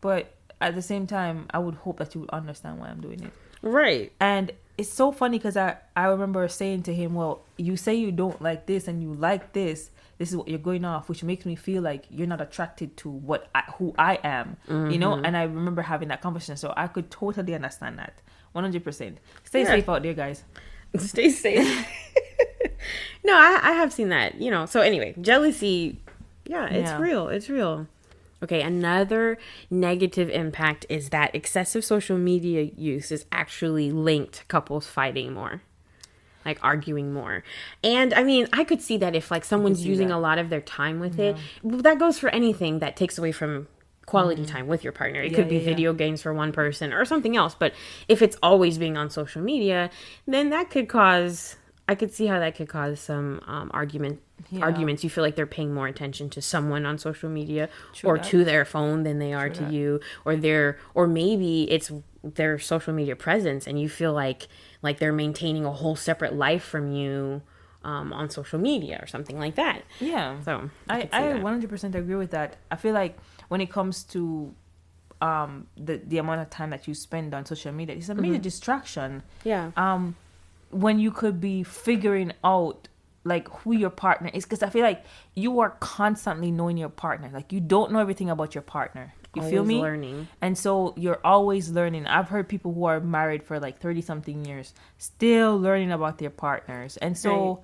but at the same time, I would hope that you would understand why I'm doing it. Right. And it's so funny because I remember saying to him, well, you say you don't like this and you like this. This is what you're going off, which makes me feel like you're not attracted to who I am, you know? And I remember having that conversation. So I could totally understand that. 100%. Stay safe out there, guys. Stay safe. No, I have seen that, you know. So anyway, jealousy, it's real. It's real. Okay, another negative impact is that excessive social media use is actually linked to couples fighting more, like arguing more. And I mean, I could see that if like someone's using a lot of their time with it. That goes for anything that takes away from quality time with your partner. It could be video games for one person or something else. But if it's always being on social media, then that could cause... I could see how that could cause some arguments. You feel like they're paying more attention to someone on social media to their phone than they are to you, or maybe it's their social media presence, and you feel like they're maintaining a whole separate life from you on social media or something like that. Yeah. So I 100% agree with that. I feel like when it comes to the amount of time that you spend on social media, it's a major distraction. Yeah. When you could be figuring out like who your partner is, because I feel like you are constantly knowing your partner. Like you don't know everything about your partner. You always feel me? Learning. And so you're always learning. I've heard people who are married for like 30 something years still learning about their partners. And so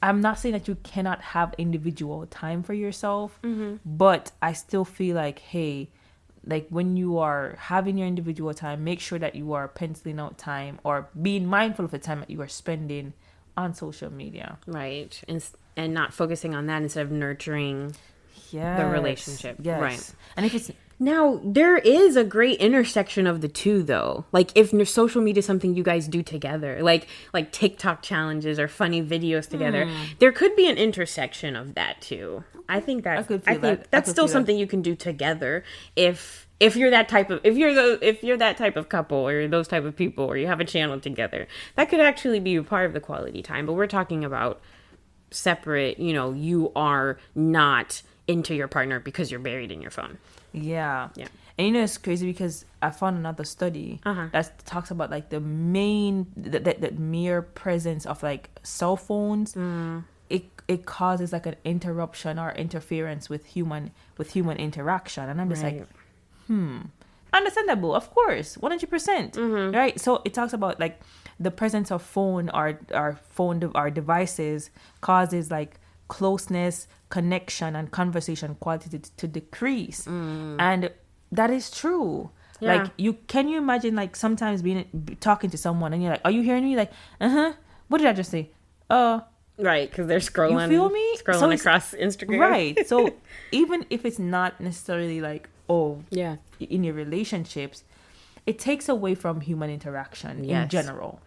I'm not saying that you cannot have individual time for yourself, but I still feel like, hey, like when you are having your individual time, make sure that you are penciling out time or being mindful of the time that you are spending on social media. Right. And not focusing on that instead of nurturing the relationship. Yes. Right. And if it's... Now, there is a great intersection of the two, though. Like, if social media is something you guys do together, like TikTok challenges or funny videos together, there could be an intersection of that, too. I think that's still something you can do together if you're that type of couple or those type of people, or you have a channel together. That could actually be a part of the quality time. But we're talking about separate, you are not into your partner because you're buried in your phone. Yeah. And it's crazy because I found another study that talks about like the mere presence of like cell phones. It causes like an interruption or interference with human interaction, and I'm just like, understandable, of course, 100%, right? So it talks about like the presence of phone or devices causes like closeness, connection, and conversation quality to decrease, and that is true. Like can you imagine like sometimes talking to someone and you're like, are you hearing me? Like, what did I just say? Right, because they're scrolling. You feel me? Scrolling across Instagram. Right. So even if it's not necessarily like, in your relationships, it takes away from human interaction in general.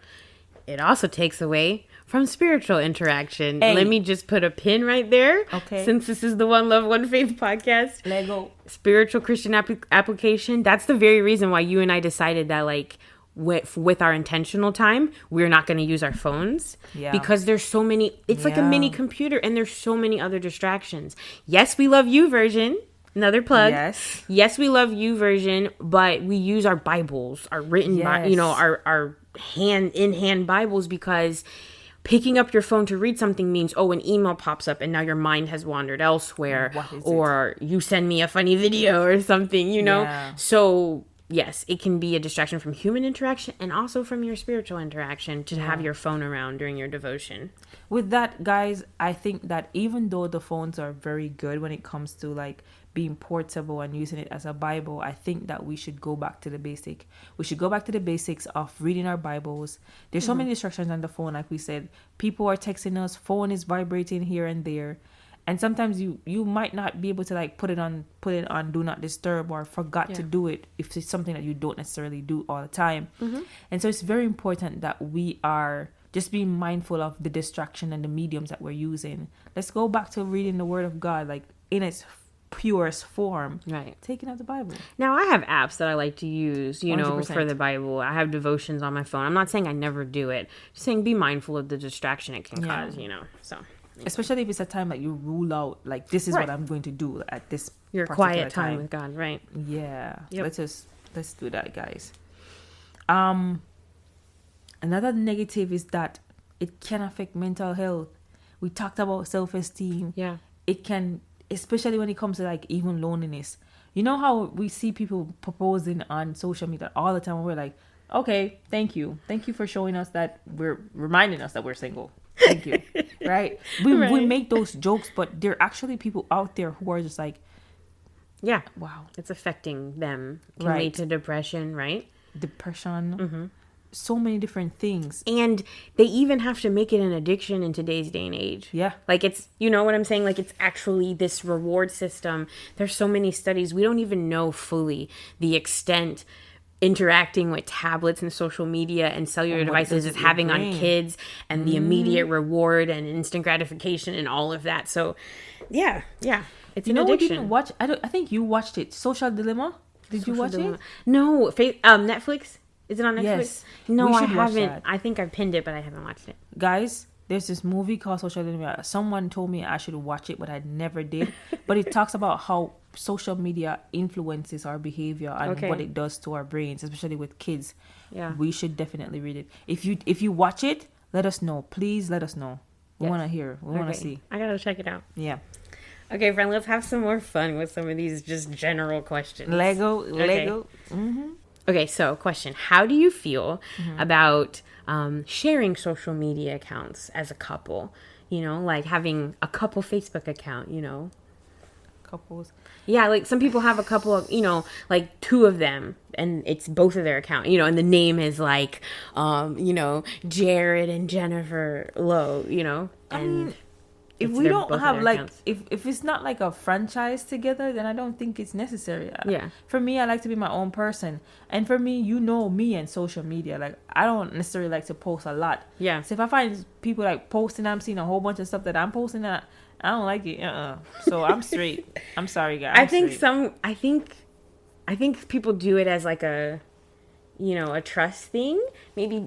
It also takes away from spiritual interaction. Hey. Let me just put a pin right there. Okay. Since this is the One Love, One Faith podcast. Lego. Spiritual Christian application. That's the very reason why you and I decided that, like, with our intentional time, we're not going to use our phones. Yeah. Because there's so many, it's like a mini computer and there's so many other distractions. Yes, we love YouVersion. Another plug. Yes, we love YouVersion, but we use our Bibles, our written, our hand-in-hand Bibles, because picking up your phone to read something means, an email pops up and now your mind has wandered elsewhere, or you send me a funny video or something, So yes, it can be a distraction from human interaction and also from your spiritual interaction to have your phone around during your devotion. With that, guys, I think that even though the phones are very good when it comes to like being portable and using it as a Bible, I think that we should go back to the basic. We should go back to the basics of reading our Bibles. There's so many distractions on the phone, like we said. People are texting us, phone is vibrating here and there. And sometimes you might not be able to like put it on do not disturb, or forgot to do it if it's something that you don't necessarily do all the time. And so it's very important that we are just being mindful of the distraction and the mediums that we're using. Let's go back to reading the Word of God, like in its purest form. Right. Taking out the Bible. Now, I have apps that I like to use, 100%. for the Bible. I have devotions on my phone. I'm not saying I never do it. Just saying be mindful of the distraction it can cause, so. Especially if it's a time that you rule out, like, this is what I'm going to do at this your quiet time with God, right? Yeah. Yep. Let's do that, guys. Another negative is that it can affect mental health. We talked about self-esteem. Yeah. It can, especially when it comes to like even loneliness. You know how we see people proposing on social media all the time, and we're like, okay, thank you for showing us that, we're reminding us that we're single. Thank you. Right? We make those jokes, but there are actually people out there who are just like, yeah, wow, it's affecting them. Can lead to depression, right? Depression. Mm-hmm. So many different things. And they even have to make it an addiction in today's day and age. Yeah. Like, it's, you know what I'm saying? Like, it's actually this reward system. There's so many studies. We don't even know fully the extent interacting with tablets and social media and cellular devices is having on kids, and the immediate reward and instant gratification and all of that. So, yeah. It's an addiction. We didn't watch, I think you watched it, Social Dilemma. Did you watch it? No. Netflix? Is it on Netflix? Yes. No, I haven't. I think I pinned it, but I haven't watched it. Guys, there's this movie called Social Dilemma. Someone told me I should watch it, but I never did. But it talks about how social media influences our behavior and what it does to our brains, especially with kids. Yeah. We should definitely read it. If you watch it, let us know. Please let us know. We want to hear. We want to see. I got to check it out. Yeah. Okay, friend, let's have some more fun with some of these just general questions. Lego. Mm-hmm. Okay, so question. How do you feel about sharing social media accounts as a couple? Like having a couple Facebook account, Couples. Yeah, like some people have a couple of, like two of them, and it's both of their account, and the name is like, Jared and Jennifer Lowe, I mean, if we don't have like, if it's not like a franchise together, then I don't think it's necessary. Yeah. For me, I like to be my own person. And for me, me and social media, like I don't necessarily like to post a lot. Yeah. So if I find people like posting, I'm seeing a whole bunch of stuff that I'm posting that I don't like it. So I'm straight. I'm sorry, guys. I think people do it as like a trust thing. Maybe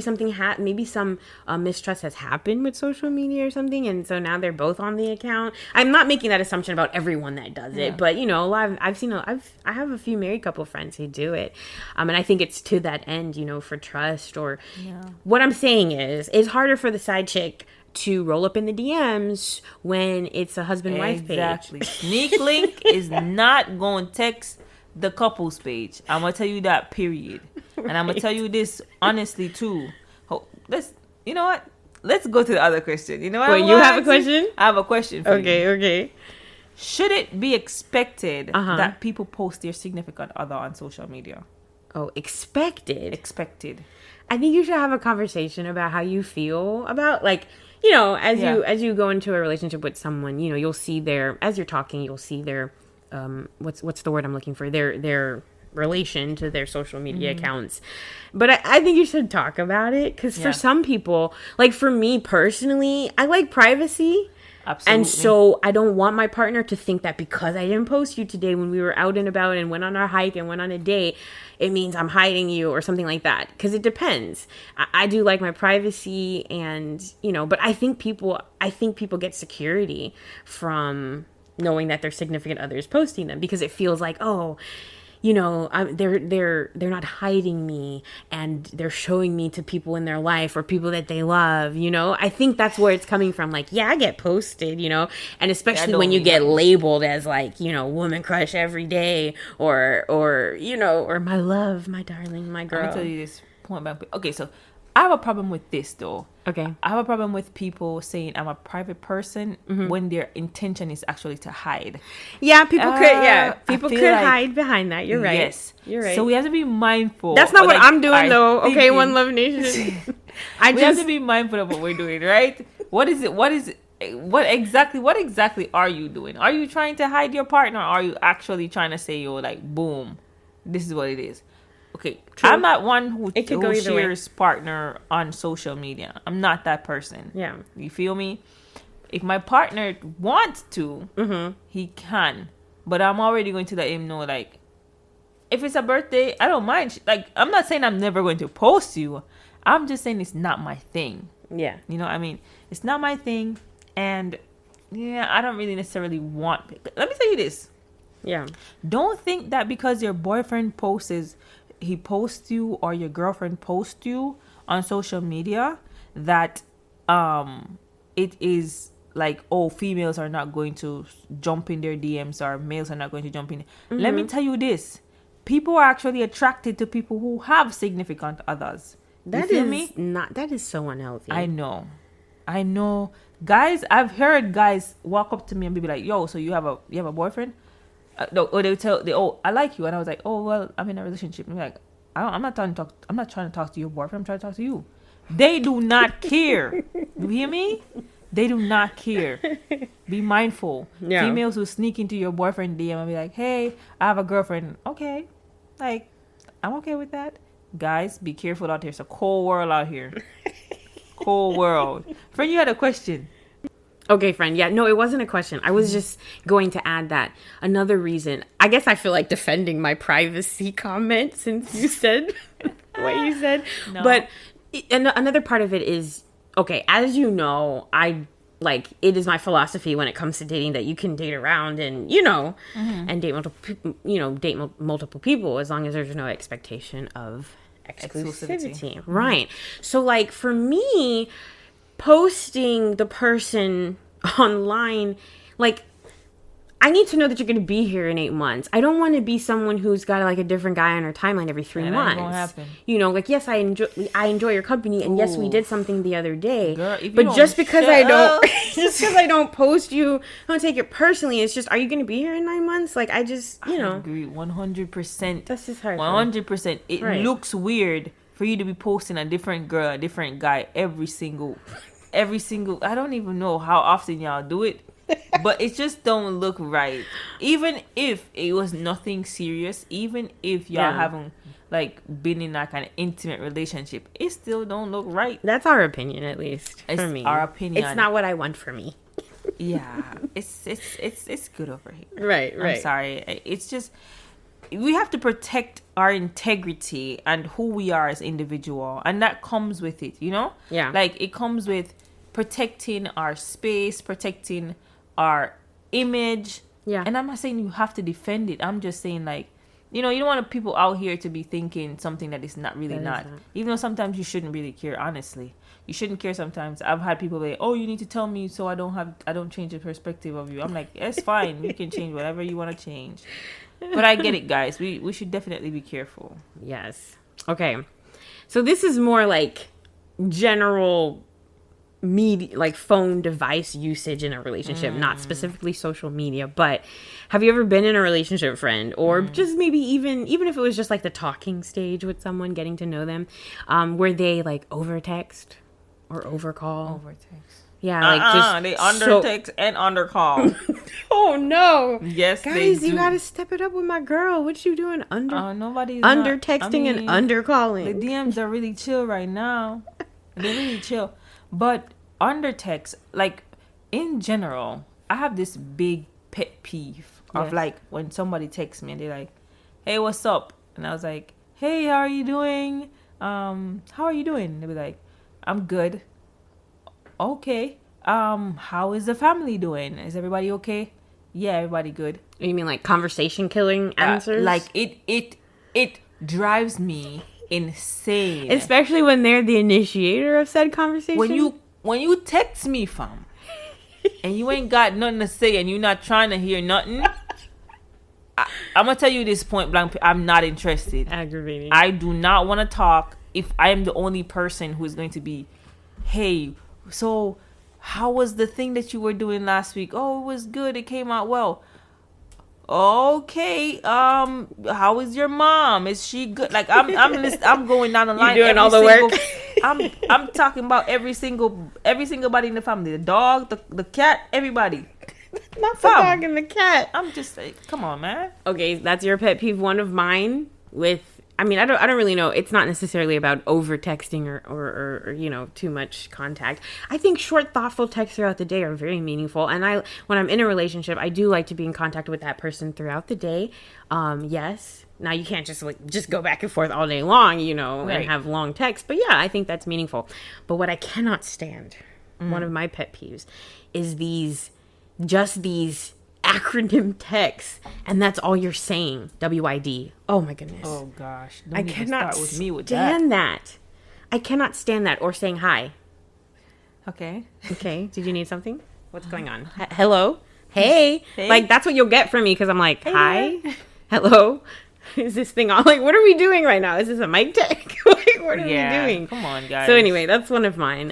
something maybe some mistrust has happened with social media or something, and so now they're both on the account. I'm not making that assumption about everyone that does it, but a lot of, I have a few married couple friends who do it, and I think it's to that end, for trust or what I'm saying is it's harder for the side chick to roll up in the DMs when it's a husband-wife page. Exactly. Sneak link is not going to text the couples page. I'm gonna tell you that, period. And I'm gonna tell you this honestly too. You know what? Let's go to the other question. You know what? Wait, you have a question? I have a question for you. Okay. Should it be expected that people post their significant other on social media? Oh, expected. Expected. I think you should have a conversation about how you feel about, like, as you go into a relationship with someone, you'll see as you're talking, you'll see their what's the word I'm looking for? Their relation to their social media accounts. But I think you should talk about it, because for some people, like for me personally, I like privacy. Absolutely. And so I don't want my partner to think that because I didn't post you today when we were out and about and went on our hike and went on a date, it means I'm hiding you or something like that. Because it depends. I do like my privacy, and but I think people get security from knowing that their significant other is posting them, because it feels like, they're not hiding me and they're showing me to people in their life or people that they love. I think that's where it's coming from. Like, I get posted, and especially when you get labeled as like, woman crush every day or my love, my darling, my girl. Let me tell you this point back. Okay, so I have a problem with this though. Okay. I have a problem with people saying I'm a private person when their intention is actually to hide. Yeah, people could hide behind that. You're right. Yes. You're right. So we have to be mindful. That's not what I'm doing though. Okay, One Love Nation. We have to be mindful of what we're doing, right? What exactly are you doing? Are you trying to hide your partner, or are you actually trying to say, like, boom, this is what it is? okay, true. I'm not one who shares partner on social media. I'm not that person. Yeah. You feel me? If my partner wants to, he can. But I'm already going to let him know, like, if it's a birthday, I don't mind. Like, I'm not saying I'm never going to post you. I'm just saying it's not my thing. Yeah. You know what I mean? It's not my thing. And, yeah, I don't really necessarily want... Let me tell you this. Yeah. Don't think that because your boyfriend posts you or your girlfriend posts you on social media that it is like, oh, females are not going to jump in their DMs or males are not going to jump in. Let me tell you this. People are actually attracted to people who have significant others. That is so unhealthy. I know. Guys, I've heard guys walk up to me and be like, yo, so you have a boyfriend? No, or they would I like you, and I was like, oh well, I'm in a relationship. And I'm like, I'm not trying to talk to your boyfriend. I'm trying to talk to you. They do not care. You hear me? They do not care. Be mindful. Yeah. Females who sneak into your boyfriend DM and be like, hey, I have a girlfriend. Okay, like I'm okay with that. Guys, be careful out here. It's a cold world out here. Cold world. Friend, you had a question. Okay, friend. Yeah, no, it wasn't a question. I was just going to add that another reason. I guess I feel like defending my privacy comment since you said what you said. No. But another part of it is, okay, as you know, it is my philosophy when it comes to dating that you can date around and, and date multiple people as long as there's no expectation of exclusivity. Right. So, like, for me, posting the person online, like, I need to know that you're going to be here in 8 months. I don't want to be someone who's got like a different guy on her timeline every 3 months. That won't happen. Like, yes, I enjoy your company, and yes, we did something the other day. Girl, but just because I don't post you, I don't take it personally. It's just, are you going to be here in 9 months? Like, I agree 100%. That's just hard. 100%. It looks weird for you to be posting a different girl, a different guy every single. I don't even know how often y'all do it. But it just don't look right. Even if it was nothing serious, even if y'all haven't like been in that kind of intimate relationship, it still don't look right. That's our opinion, at least. It's for me. Our opinion. It's not what I want for me. Yeah, it's good over here. Right. I'm sorry. It's just we have to protect our integrity and who we are as individual, and that comes with it. Yeah. Like it comes with protecting our space, protecting our image. Yeah. And I'm not saying you have to defend it. I'm just saying, like, you don't want people out here to be thinking something that is not really not. Even though sometimes you shouldn't really care, honestly. You shouldn't care sometimes. I've had people say, oh, you need to tell me so I don't change the perspective of you. I'm like, it's fine. You can change whatever you want to change. But I get it, guys. We should definitely be careful. Yes. Okay. So this is more like general media, like phone device usage in a relationship, not specifically social media. But have you ever been in a relationship, friend, or just maybe even if it was just like the talking stage with someone, getting to know them, where they like over text or over call? Over text. Yeah, like just they under text and under call. Oh no! Yes, guys, you gotta step it up with my girl. What you doing nobody's under texting and under calling? The DMs are really chill right now. They're really chill. But under text, like, in general, I have this big pet peeve of, like, when somebody texts me and they're like, hey, what's up? And I was like, hey, how are you doing? How are you doing? They'll be like, I'm good. Okay. How is the family doing? Is everybody okay? Yeah, everybody good. You mean like conversation killing answers? Like, it drives me insane, especially when they're the initiator of said conversation. When you text me, fam, and you ain't got nothing to say and you're not trying to hear nothing, I'm gonna tell you this point blank, I'm not interested. Aggravating. I do not want to talk if I am the only person who is going to be, hey, so how was the thing that you were doing last week? Oh, it was good, it came out well. Okay, how is your mom? Is she good? Like I'm going down the line. You're doing all the work. I'm talking about every single body in the family. The dog, the cat, everybody. Not the dog and the cat. I'm just like, come on, man. Okay, that's your pet peeve. One of mine with I mean, I don't really know. It's not necessarily about over texting or you know, too much contact. I think short, thoughtful texts throughout the day are very meaningful. And when I'm in a relationship, I do like to be in contact with that person throughout the day. Yes. Now you can't just go back and forth all day long, you know, right, and have long texts. But yeah, I think that's meaningful. But what I cannot stand, one of my pet peeves, is these acronym texts, and that's all you're saying. WID. Oh my goodness. Oh gosh. I cannot stand that. I cannot stand that. Or saying hi. Okay. Did you need something? What's going on? Hello. Hey. Like, that's what you'll get from me, because I'm like, hi. Hello. Is this thing on? Like, what are we doing right now? Is this a mic check? Like, what are we doing? Come on, guys. So anyway, that's one of mine.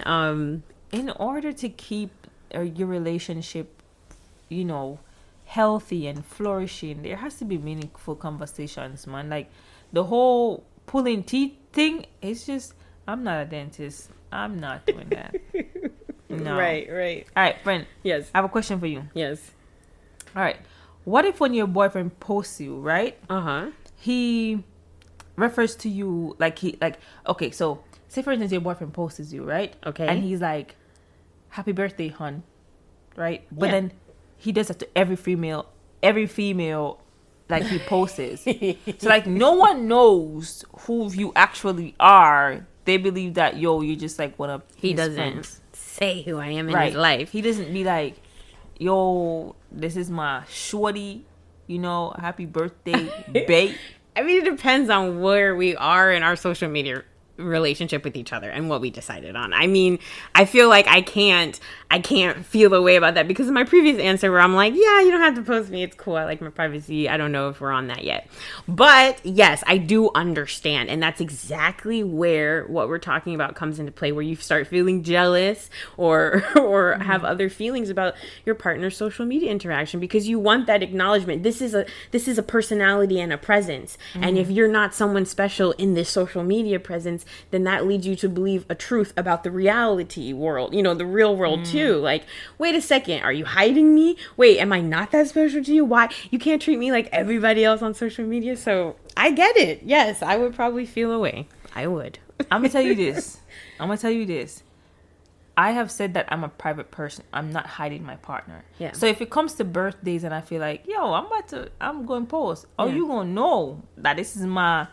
In order to keep your relationship, you know, healthy and flourishing, there has to be meaningful conversations, man. Like, the whole pulling teeth thing, it's just, I'm not a dentist. I'm not doing that. No. Right. All right, friend. Yes. I have a question for you. Yes. All right. What if when your boyfriend posts you, right? He refers to you okay, so say for instance your boyfriend posts you, right? Okay. And he's like, happy birthday, hun. Right? But then he does that to every female like he posts. So like no one knows who you actually are. They believe that you're just like one of he his doesn't friends. Say who I am in his life. He doesn't be like, yo, this is my shorty, you know, happy birthday, babe. I mean, it depends on where we are in our social media relationship with each other and what we decided on. I mean, I feel like I can't feel the way about that because of my previous answer where I'm like, yeah, you don't have to post me. It's cool. I like my privacy. I don't know if we're on that yet. But yes, I do understand. And that's exactly where what we're talking about comes into play, where you start feeling jealous or have other feelings about your partner's social media interaction because you want that acknowledgement. This is a personality and a presence. And if you're not someone special in this social media presence, then that leads you to believe a truth about the reality world, you know, the real world too. Like, wait a second, are you hiding me? Wait, am I not that special to you? Why? You can't treat me like everybody else on social media. So I get it. Yes, I would probably feel away. I would. I'm going to tell you this. I have said that I'm a private person. I'm not hiding my partner. Yeah. So if it comes to birthdays and I feel like, yo, I'm going to post. Oh, you going to know that this is my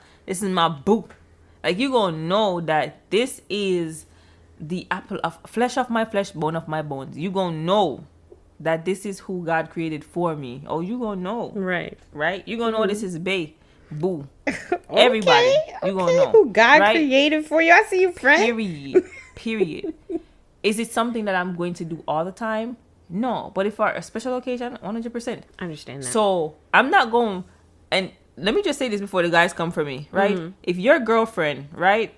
boo. Like, you're going to know that this is the apple of flesh of my flesh, bone of my bones. You're going to know that this is who God created for me. Oh, you're going to know. Right. You're going to know this is bae, boo. Everybody. You're going to know. Who God created for you. I see you, friend. Period. Is it something that I'm going to do all the time? No. But if for a special occasion, 100%. I understand that. So, I'm not going... And let me just say this before the guys come for me, right? If your girlfriend, right,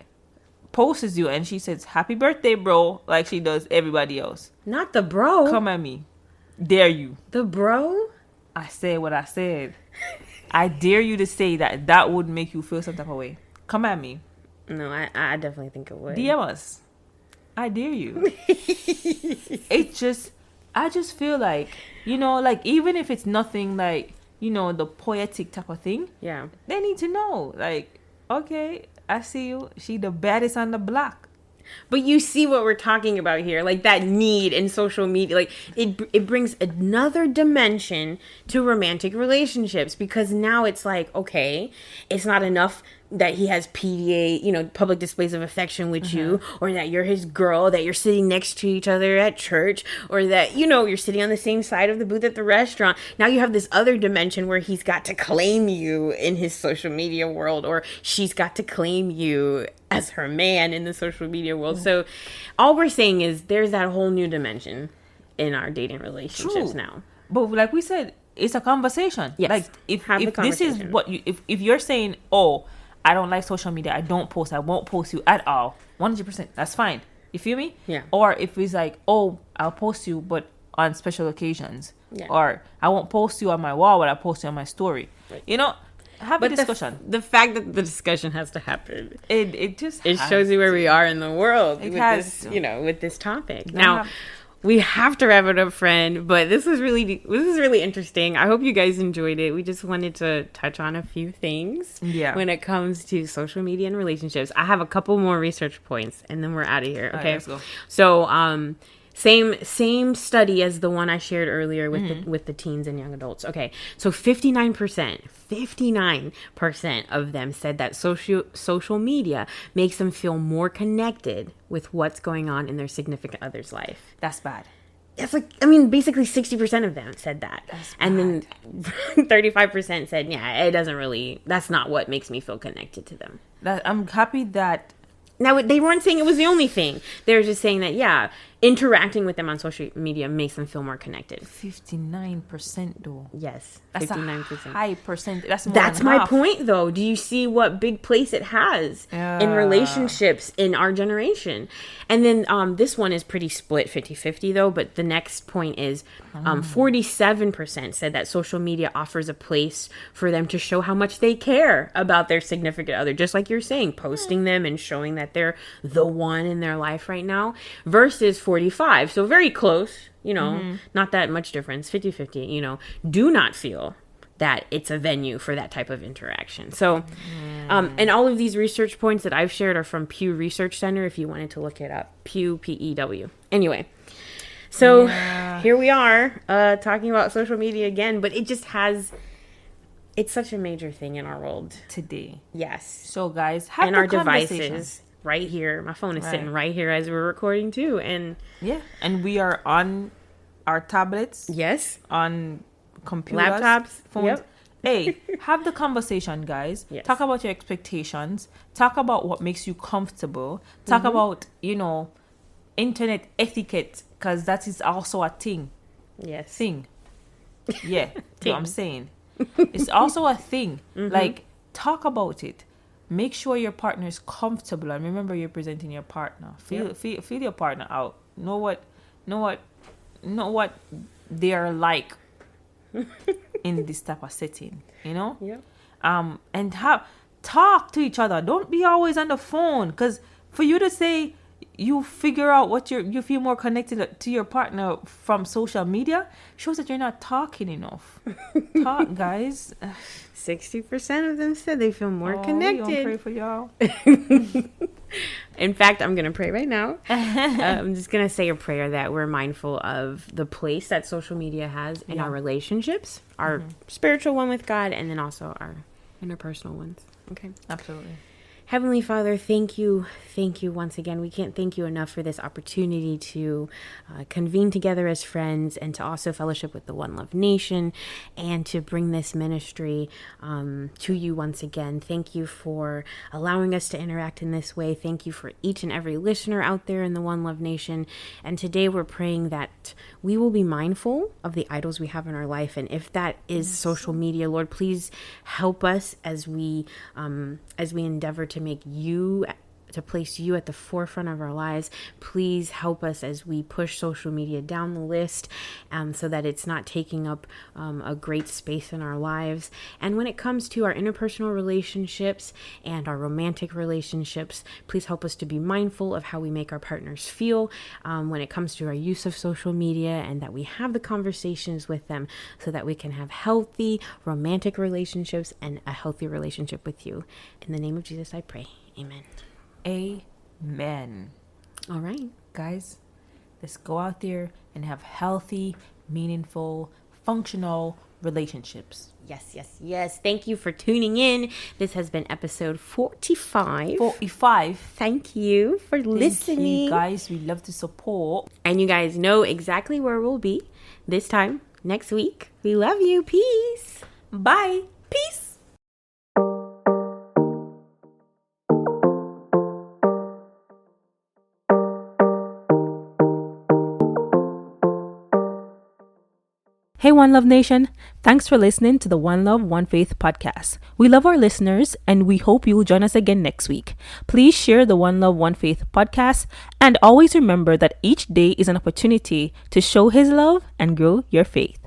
posts you and she says, happy birthday, bro, like she does everybody else. Not the bro. Come at me. Dare you. The bro? I said what I said. I dare you to say that would make you feel some type of way. Come at me. No, I definitely think it would. DM us. I dare you. I just feel like, you know, like even if it's nothing like, you know, the poetic type of thing. Yeah. They need to know. Like, okay, I see you. She the baddest on the block. But you see what we're talking about here. Like that need in social media. Like it brings another dimension to romantic relationships because now it's like, okay, it's not enough that he has PDA, you know, public displays of affection with you, or that you're his girl, that you're sitting next to each other at church, or that, you know, you're sitting on the same side of the booth at the restaurant. Now you have this other dimension where he's got to claim you in his social media world, or she's got to claim you as her man in the social media world. So all we're saying is there's that whole new dimension in our dating relationships now. But like we said, it's a conversation. Yes. Like if this is what you, if you're saying, oh, I don't like social media, I don't post, I won't post you at all, 100%, that's fine. You feel me? Yeah. Or if it's like, oh, I'll post you, but on special occasions. Yeah. Or I won't post you on my wall, but I'll post you on my story. Right. You know, have a discussion. The fact that the discussion has to happen, it just shows you where we are in the world with this, you know, with this topic. Now, we have to wrap it up, friend. But this is really interesting. I hope you guys enjoyed it. We just wanted to touch on a few things when it comes to social media and relationships. I have a couple more research points, and then we're out of here. Okay, let's go. So same study as the one I shared earlier with the teens and young adults. Okay, so 59% of them said that social media makes them feel more connected with what's going on in their significant other's life. That's bad. It's basically 60% of them said that. And then 35% said, yeah, that's not what makes me feel connected to them. I'm happy that. Now, they weren't saying it was the only thing. They were just saying that, yeah, interacting with them on social media makes them feel more connected. 59% though. Yes, that's 59%. A high percent. That's my half. Point, though. Do you see what big place it has in relationships in our generation? And then this one is pretty split, 50-50, though. But the next point is 47% said that social media offers a place for them to show how much they care about their significant other. Just like you're saying, posting them and showing that they're the one in their life right now, versus 45. So very close, not that much difference, 50-50, do not feel that it's a venue for that type of interaction. So, and all of these research points that I've shared are from Pew Research Center, if you wanted to look it up. Pew, P-E-W. Anyway, so here we are talking about social media again, but it's such a major thing in our world today. Yes. So guys, have and our devices right here. My phone is sitting right here as we're recording too, and we are on our tablets. Yes. On computers, laptops, phones. Yep. Hey, have the conversation, guys. Yes. Talk about your expectations. Talk about what makes you comfortable. Talk about internet etiquette, because that is also a thing. Yes. Thing. Yeah. What I'm saying. It's also a thing. Like, talk about it. Make sure your partner is comfortable, and remember, you're presenting your partner. Feel your partner out. Know what they are like in this type of setting. Yeah. And talk to each other. Don't be always on the phone, because for you to say you figure out what you feel more connected to your partner from social media shows that you're not talking enough. Talk, guys. 60% of them said they feel more connected. We gonna pray for y'all. In fact, I'm going to pray right now. I'm just going to say a prayer that we're mindful of the place that social media has in our relationships, our spiritual one with God, and then also our interpersonal ones. Okay? Absolutely. Heavenly Father, thank you once again. We can't thank you enough for this opportunity to convene together as friends, and to also fellowship with the One Love Nation, and to bring this ministry to you once again. Thank you for allowing us to interact in this way. Thank you for each and every listener out there in the One Love Nation. And today we're praying that we will be mindful of the idols we have in our life. And if that is social media, Lord, please help us as we endeavor to place you at the forefront of our lives. Please help us as we push social media down the list, so that it's not taking up a great space in our lives. And when it comes to our interpersonal relationships and our romantic relationships, please help us to be mindful of how we make our partners feel when it comes to our use of social media, and that we have the conversations with them so that we can have healthy romantic relationships and a healthy relationship with you. In the name of Jesus, I pray. Amen. Amen. All right, guys, let's go out there and have healthy, meaningful, functional relationships. Yes. Thank you for tuning in. This has been episode 45. Thank you for listening. Thank you, guys. We love to support. And you guys know exactly where we'll be this time next week. We love you. Peace. Bye. Peace. Hey, One Love Nation. Thanks for listening to the One Love, One Faith podcast. We love our listeners, and we hope you will join us again next week. Please share the One Love, One Faith podcast, and always remember that each day is an opportunity to show His love and grow your faith.